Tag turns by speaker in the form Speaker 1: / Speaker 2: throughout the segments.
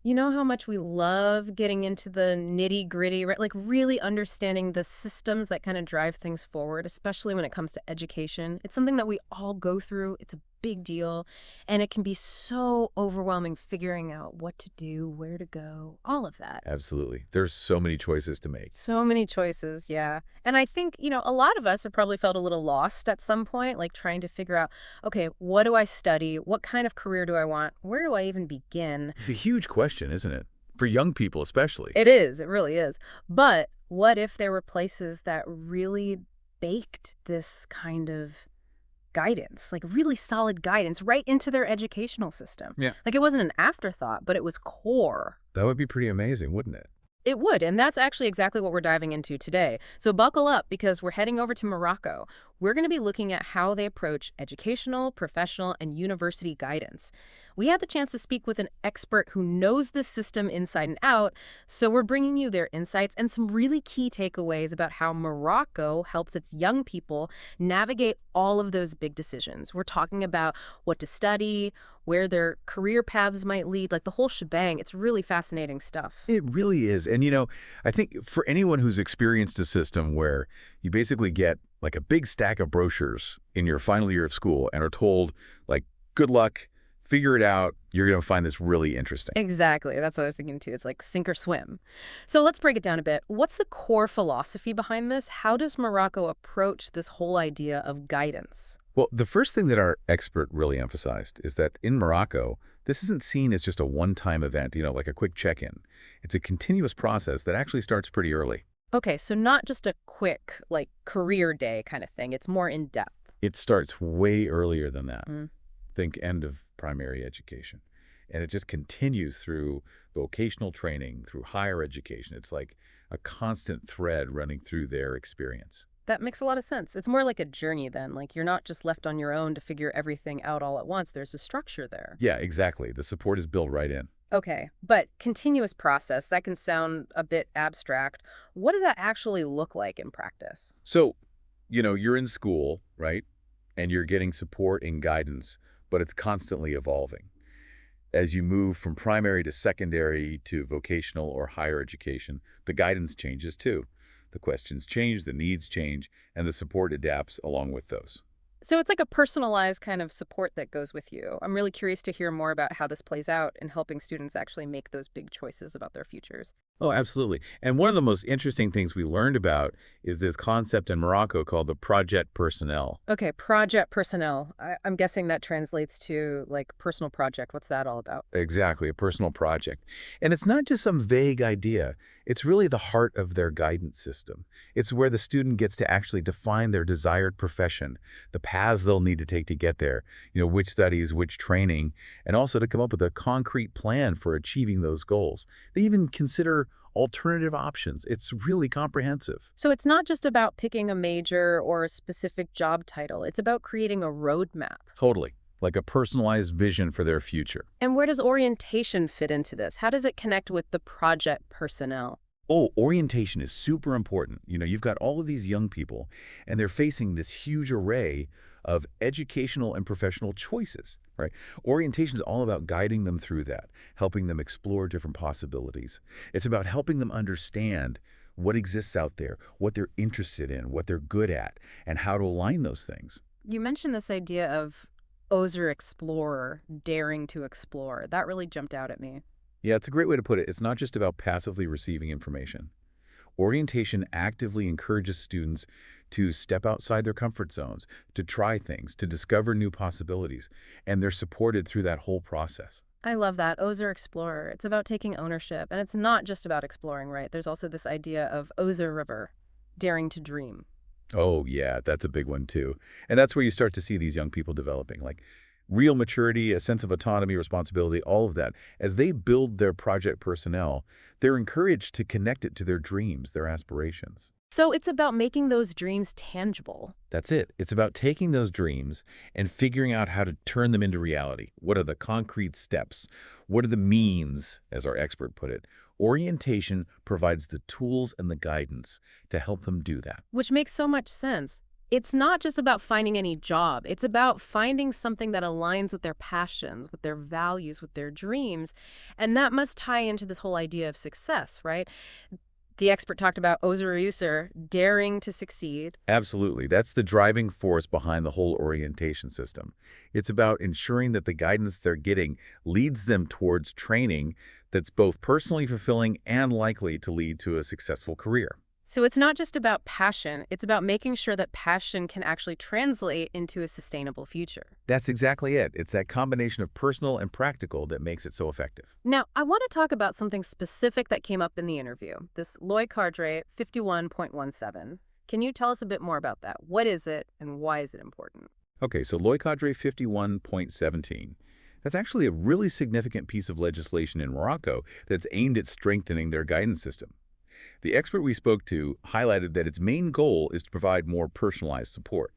Speaker 1: You know how much we love getting into the nitty-gritty, right? Like really understanding the systems that kind of drive things forward, especially when it comes to education. It's something that we all go through. It's a big deal, and it can be so overwhelming figuring out what to do, where to go, all of that.
Speaker 2: Absolutely. There's so many choices to make.
Speaker 1: So many choices, yeah. And I think, a lot of us have probably felt a little lost at some point, like trying to figure out, okay, what do I study? What kind of career do I want? Where do I even begin?
Speaker 2: It's a huge question, isn't it? For young people especially.
Speaker 1: It is, it really is. But what if there were places that really baked this kind of guidance, like really solid guidance right into their educational system?
Speaker 2: Yeah.
Speaker 1: Like it wasn't an afterthought, but it was core.
Speaker 2: That would be pretty amazing, wouldn't it?
Speaker 1: It would, and that's actually exactly what we're diving into today. So buckle up because we're heading over to Morocco. We're going to be looking at how they approach educational, professional, and university guidance. We had the chance to speak with an expert who knows this system inside and out, so we're bringing you their insights and some really key takeaways about how Morocco helps its young people navigate all of those big decisions. We're talking about what to study, where their career paths might lead, like the whole shebang. It's really fascinating stuff.
Speaker 2: It really is. And, I think for anyone who's experienced a system where you basically get like a big stack of brochures in your final year of school and are told, like, good luck, figure it out, you're going to find this really interesting.
Speaker 1: Exactly. That's what I was thinking too. It's like sink or swim. So let's break it down a bit. What's the core philosophy behind this? How does Morocco approach this whole idea of guidance?
Speaker 2: Well, the first thing that our expert really emphasized is that in Morocco, this isn't seen as just a one-time event, like a quick check-in. It's a continuous process that actually starts pretty early.
Speaker 1: Okay, so not just a quick, like, career day kind of thing. It's more in depth.
Speaker 2: It starts way earlier than that.
Speaker 1: Mm.
Speaker 2: Think end of primary education. And it just continues through vocational training, through higher education. It's like a constant thread running through their experience.
Speaker 1: That makes a lot of sense. It's more like a journey then. Like you're not just left on your own to figure everything out all at once. There's a structure there.
Speaker 2: Yeah, exactly. The support is built right in.
Speaker 1: Okay, but continuous process, that can sound a bit abstract. What does that actually look like in practice?
Speaker 2: So, you're in school, right? And you're getting support and guidance, but it's constantly evolving. As you move from primary to secondary to vocational or higher education, the guidance changes too. The questions change, the needs change, and the support adapts along with those.
Speaker 1: So it's like a personalized kind of support that goes with you. I'm really curious to hear more about how this plays out in helping students actually make those big choices about their futures.
Speaker 2: Oh, absolutely. And one of the most interesting things we learned about is this concept in Morocco called the project personnel.
Speaker 1: Okay, project personnel. I'm guessing that translates to like personal project. What's that all about?
Speaker 2: Exactly, a personal project. And it's not just some vague idea. It's really the heart of their guidance system. It's where the student gets to actually define their desired profession, the paths they'll need to take to get there, which studies, which training, and also to come up with a concrete plan for achieving those goals. They even consider alternative options. It's really comprehensive.
Speaker 1: So it's not just about picking a major or a specific job title. It's about creating a roadmap.
Speaker 2: Totally. Like a personalized vision for their future.
Speaker 1: And where does orientation fit into this? How does it connect with the project personnel?
Speaker 2: Oh, orientation is super important. You've got all of these young people, and they're facing this huge array of educational and professional choices, right? Orientation is all about guiding them through that, helping them explore different possibilities. It's about helping them understand what exists out there, what they're interested in, what they're good at, and how to align those things.
Speaker 1: You mentioned this idea of Ozer explorer, daring to explore. That really jumped out at me.
Speaker 2: Yeah, it's a great way to put it. It's not just about passively receiving information. Orientation actively encourages students to step outside their comfort zones, to try things, to discover new possibilities, and they're supported through that whole process.
Speaker 1: I love that. Ozer explorer. It's about taking ownership. And it's not just about exploring, right? There's also this idea of Ozer River, daring to dream.
Speaker 2: Oh, yeah, that's a big one too. And that's where you start to see these young people developing, like real maturity, a sense of autonomy, responsibility, all of that. As they build their project personnel, they're encouraged to connect it to their dreams, their aspirations.
Speaker 1: So it's about making those dreams tangible.
Speaker 2: That's it. It's about taking those dreams and figuring out how to turn them into reality. What are the concrete steps? What are the means, as our expert put it? Orientation provides the tools and the guidance to help them do that.
Speaker 1: Which makes so much sense. It's not just about finding any job. It's about finding something that aligns with their passions, with their values, with their dreams. And that must tie into this whole idea of success, right? The expert talked about Ozer daring to succeed.
Speaker 2: Absolutely. That's the driving force behind the whole orientation system. It's about ensuring that the guidance they're getting leads them towards training that's both personally fulfilling and likely to lead to a successful career.
Speaker 1: So it's not just about passion, it's about making sure that passion can actually translate into a sustainable future.
Speaker 2: That's exactly it. It's that combination of personal and practical that makes it so effective.
Speaker 1: Now, I want to talk about something specific that came up in the interview, this Loy Cardre 51.17. Can you tell us a bit more about that? What is it and why is it important?
Speaker 2: Okay, so Loy-Cadre 51.17. That's actually a really significant piece of legislation in Morocco that's aimed at strengthening their guidance system. The expert we spoke to highlighted that its main goal is to provide more personalized support.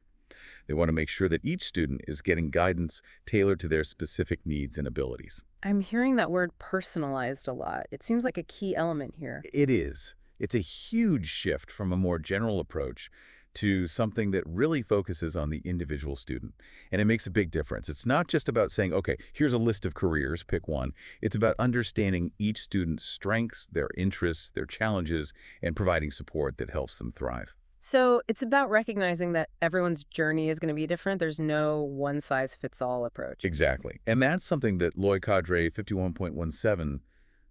Speaker 2: They want to make sure that each student is getting guidance tailored to their specific needs and abilities.
Speaker 1: I'm hearing that word personalized a lot. It seems like a key element here.
Speaker 2: It is. It's a huge shift from a more general approach to something that really focuses on the individual student. And it makes a big difference. It's not just about saying, okay, here's a list of careers, pick one. It's about understanding each student's strengths, their interests, their challenges, and providing support that helps them thrive.
Speaker 1: So it's about recognizing that everyone's journey is going to be different. There's no one-size-fits-all approach.
Speaker 2: Exactly. And that's something that Loy Cadre 51.17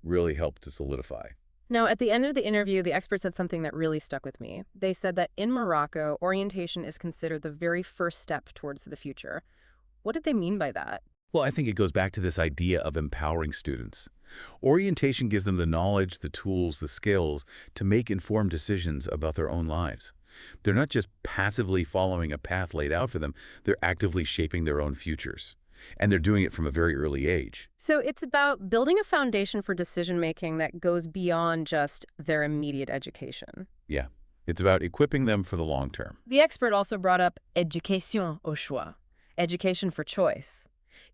Speaker 2: really helped to solidify.
Speaker 1: Now, at the end of the interview, the expert said something that really stuck with me. They said that in Morocco, orientation is considered the very first step towards the future. What did they mean by that?
Speaker 2: Well, I think it goes back to this idea of empowering students. Orientation gives them the knowledge, the tools, the skills to make informed decisions about their own lives. They're not just passively following a path laid out for them, they're actively shaping their own futures. And they're doing it from a very early age.
Speaker 1: So it's about building a foundation for decision-making that goes beyond just their immediate education.
Speaker 2: Yeah, it's about equipping them for the long term.
Speaker 1: The expert also brought up éducation au choix, education for choice.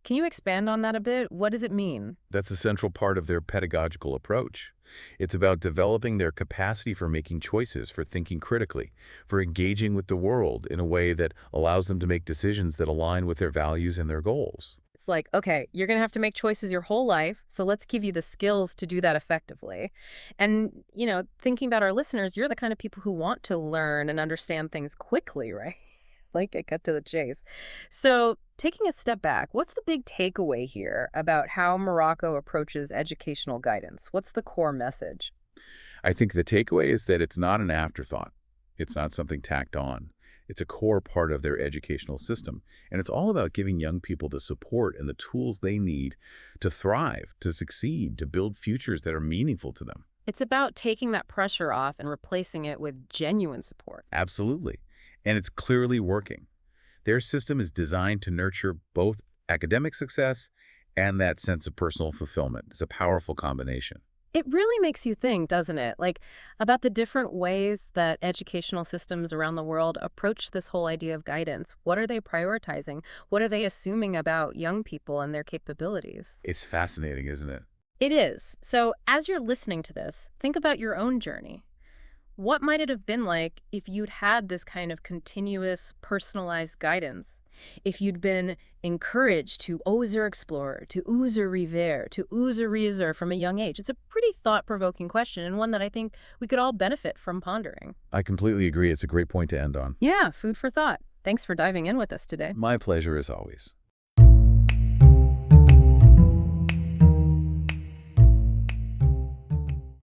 Speaker 1: Can you expand on that a bit? What does it mean?
Speaker 2: That's a central part of their pedagogical approach. It's about developing their capacity for making choices, for thinking critically, for engaging with the world in a way that allows them to make decisions that align with their values and their goals.
Speaker 1: It's like, okay, you're going to have to make choices your whole life, so let's give you the skills to do that effectively. And, thinking about our listeners, you're the kind of people who want to learn and understand things quickly, right? Like I cut to the chase. So taking a step back, what's the big takeaway here about how Morocco approaches educational guidance? What's the core message?
Speaker 2: I think the takeaway is that it's not an afterthought. It's not something tacked on. It's a core part of their educational system. And it's all about giving young people the support and the tools they need to thrive, to succeed, to build futures that are meaningful to them.
Speaker 1: It's about taking that pressure off and replacing it with genuine support.
Speaker 2: Absolutely. And it's clearly working. Their system is designed to nurture both academic success and that sense of personal fulfillment. It's a powerful combination.
Speaker 1: It really makes you think, doesn't it? Like about the different ways that educational systems around the world approach this whole idea of guidance. What are they prioritizing? What are they assuming about young people and their capabilities?
Speaker 2: It's fascinating, isn't it?
Speaker 1: It is. So as you're listening to this, think about your own journey. What might it have been like if you'd had this kind of continuous, personalized guidance? If you'd been encouraged to oser explore, to oser rêver, to oser réussir from a young age? It's a pretty thought-provoking question and one that I think we could all benefit from pondering.
Speaker 2: I completely agree. It's a great point to end on.
Speaker 1: Yeah, food for thought. Thanks for diving in with us today.
Speaker 2: My pleasure as always.